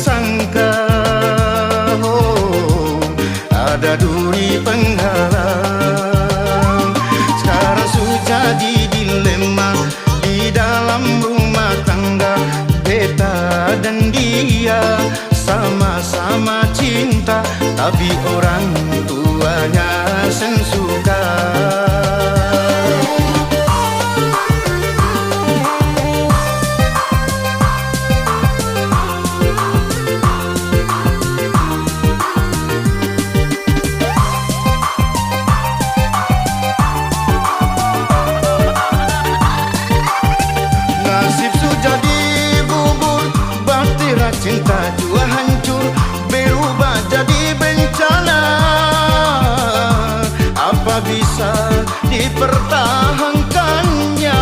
sangka, oh, ada duri penghalang. Sekarang sudah jadi dilema di dalam rumah tangga. Beta dan dia sama-sama cinta, tapi orang tuanya sensuka. Cinta jua hancur, berubah jadi bencana. Apa bisa dipertahankannya?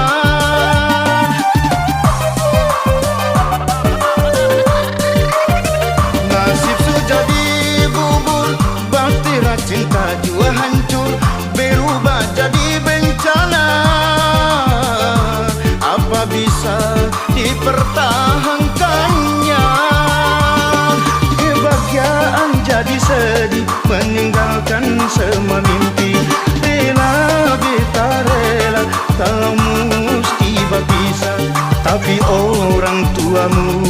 Nasib sudah dibubur, bahtera cinta jua hancur, berubah jadi bencana. Apa bisa dipertahankannya? Jadi sedih meninggalkan semua mimpi. Rela beta rela kalau mesti berpisah, tapi orang tuamu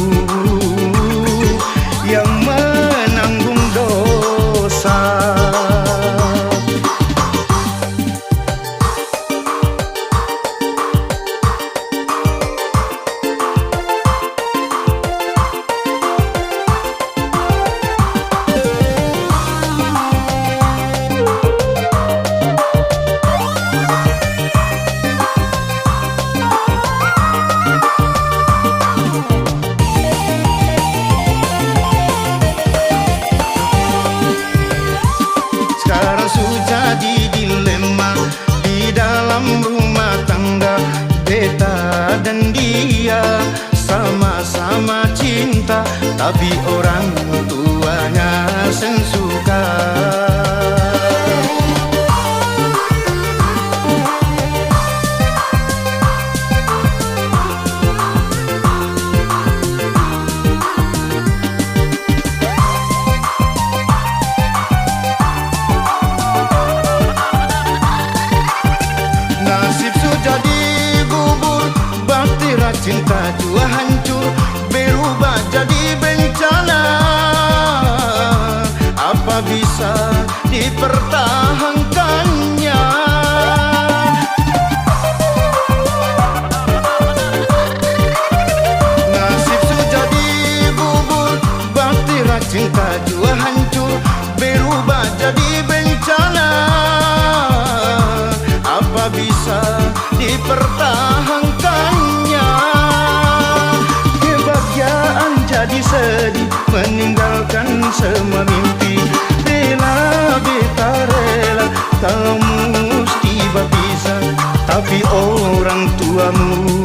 yang menanggung dosa. Jadi dilema di dalam rumah tangga. Beta dan dia sama-sama cinta, tapi orang tuanya sensuka. Cinta jua hancur, berubah jadi bencana. Apa bisa dipertahankannya? Nasib sudah dibubur, bahtera cinta jua hancur, berubah jadi bencana. Apa bisa dipertahankannya? Jadi sedih meninggalkan semua mimpi. Rela beta rela kalau mesti berpisah, tapi orang tuamu